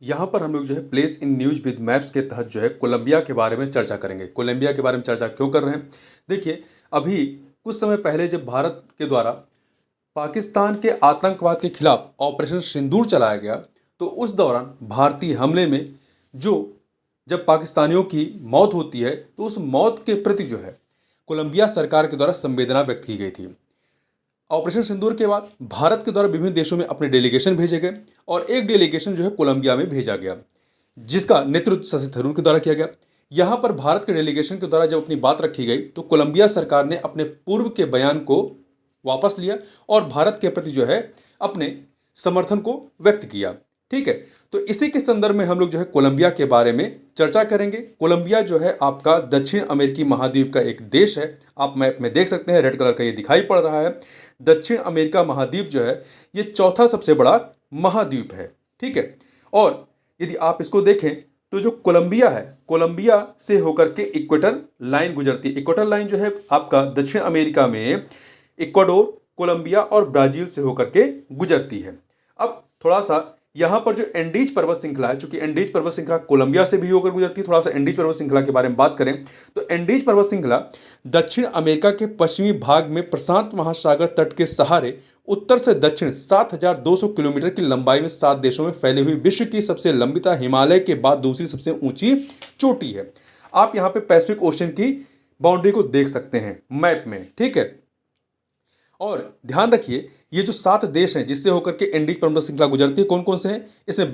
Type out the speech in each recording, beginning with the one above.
यहाँ पर हम लोग जो है place in news with maps के तहत जो है कोलंबिया के बारे में चर्चा करेंगे। कोलंबिया के बारे में चर्चा क्यों कर रहे हैं? देखिए, अभी कुछ समय पहले जब भारत के द्वारा पाकिस्तान के आतंकवाद के खिलाफ ऑपरेशन सिंदूर चलाया गया, तो उस दौरान भारतीय हमले में जो जब पाकिस्तानियों की मौत होती है, तो उस मौत के प्रति जो है कोलंबिया सरकार के द्वारा संवेदना व्यक्त की गई थी। ऑपरेशन सिंदूर के बाद भारत के द्वारा विभिन्न देशों में अपने डेलीगेशन भेजे गए और एक डेलीगेशन जो है कोलंबिया में भेजा गया, जिसका नेतृत्व शशि थरूर के द्वारा किया गया। यहाँ पर भारत के डेलीगेशन के द्वारा जब अपनी बात रखी गई, तो कोलंबिया सरकार ने अपने पूर्व के बयान को वापस लिया और भारत के प्रति जो है अपने समर्थन को व्यक्त किया। ठीक है, तो इसी के संदर्भ में हम लोग जो है कोलंबिया के बारे में चर्चा करेंगे। कोलंबिया जो है आपका दक्षिण अमेरिकी महाद्वीप का एक देश है। आप मैप में देख सकते हैं, रेड कलर का ये दिखाई पड़ रहा है। दक्षिण अमेरिका महाद्वीप जो है ये चौथा सबसे बड़ा महाद्वीप है। ठीक है, और यदि आप इसको देखें तो जो कोलंबिया है, कोलंबिया से होकर के इक्वेटर लाइन गुजरती है। इक्वेटर लाइन जो है आपका दक्षिण अमेरिका में इक्वाडोर, कोलंबिया और ब्राजील से होकर के गुजरती है। अब थोड़ा सा यहाँ पर जो एंडीज पर्वत श्रृंखला है, चूंकि एंडीज पर्वत श्रृंखला कोलंबिया से भी होकर गुजरती है, थोड़ा सा एंडीज पर्वत श्रृंखला के बारे में बात करें तो एंडीज पर्वत श्रृंखला दक्षिण अमेरिका के पश्चिमी भाग में प्रशांत महासागर तट के सहारे उत्तर से दक्षिण 7,200 किलोमीटर की लंबाई में 7 देशों में फैली हुई विश्व की सबसे लंबी हिमालय के बाद दूसरी सबसे ऊंची चोटी है। आप यहाँ पे पैसिफिक ओशन की बाउंड्री को देख सकते हैं मैप में। ठीक है, और ध्यान रखिए ये जो 7 देश हैं जिससे होकर के एंडीज पर्वत श्रृंखला गुजरती है, कौन कौन से हैं? इसमें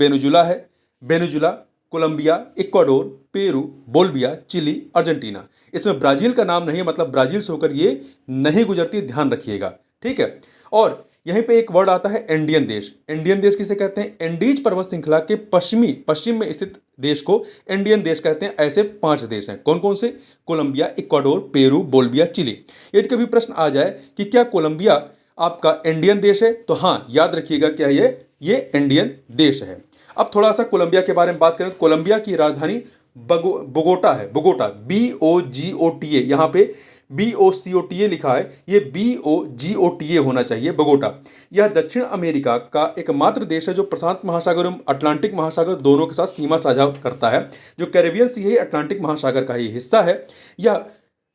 Venezuela, Colombia, Ecuador, Peru, Bolivia, Chile, Argentina. इसमें ब्राजील का नाम नहीं है, मतलब ब्राजील से होकर ये नहीं गुजरती, ध्यान रखिएगा। ठीक है, और यहीं पे एक वर्ड आता है एंडियन देश। एंडियन देश किसे कहते हैं? एंडीज पर्वत श्रृंखला के पश्चिम में स्थित देश को एंडियन देश कहते हैं। ऐसे 5 देश हैं, कौन कौन से? Colombia, Ecuador, Peru, Bolivia, Chile. यदि कभी प्रश्न आ जाए कि क्या कोलंबिया आपका इंडियन देश है, तो हाँ, याद रखिएगा क्या ये इंडियन देश है। अब थोड़ा सा कोलंबिया के बारे में बात करें तो कोलंबिया की राजधानी बोगोटा है। बोगोटा, BOGOTA, यहाँ पे BOCOTA लिखा है, ये BOGOTA होना चाहिए, बोगोटा। यह दक्षिण अमेरिका का एकमात्र देश है जो प्रशांत महासागर एवं अटलांटिक महासागर दोनों के साथ सीमा साझा करता है। जो कैरेबियन सी है अटलांटिक महासागर का ही हिस्सा है। यह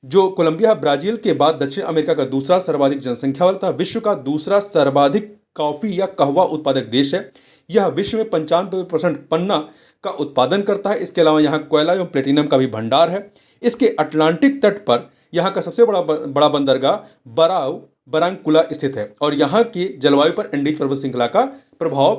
जो कोलंबिया ब्राजील के बाद दक्षिण अमेरिका का दूसरा सर्वाधिक जनसंख्या वाला था, विश्व का दूसरा सर्वाधिक कॉफी या कहवा उत्पादक देश है। यह विश्व में 95% पन्ना का उत्पादन करता है। इसके अलावा यहाँ कोयला एवं प्लेटिनम का भी भंडार है। इसके अटलांटिक तट पर यहाँ का सबसे बड़ा बंदरगाह बरांकुला स्थित है और यहाँ की जलवायु पर एंडीज पर्वत श्रृंखला का प्रभाव